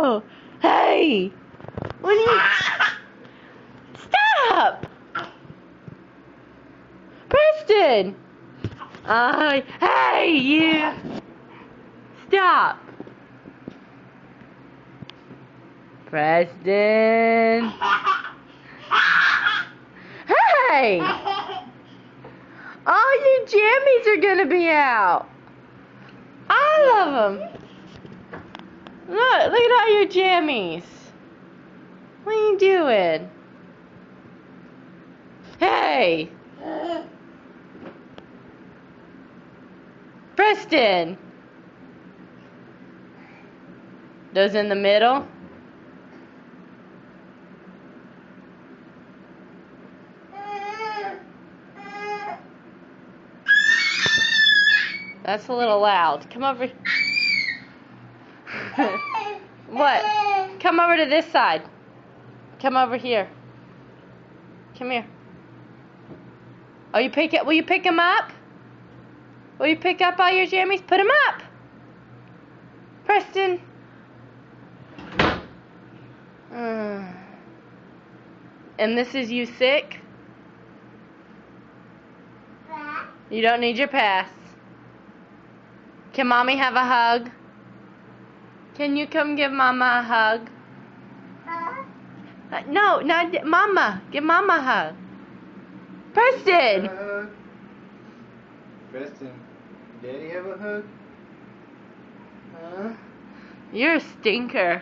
Oh, hey! What are you... Stop! Preston! Hey, you! Stop! Preston! Hey! All your jammies are gonna be out! All of them! Look at all your jammies! What are you doing? Hey! Preston! Those in the middle? That's a little loud. Come over. What? Come over to this side. Come over here. Come here. Oh, you pick it? Will you pick them up? Will you pick up all your jammies? Put them up. Preston. And this is you sick? You don't need your pass. Can mommy have a hug? Can you come give mama a hug? No, not mama. Give mama a hug. Preston! Preston, daddy have a hug? You're a stinker.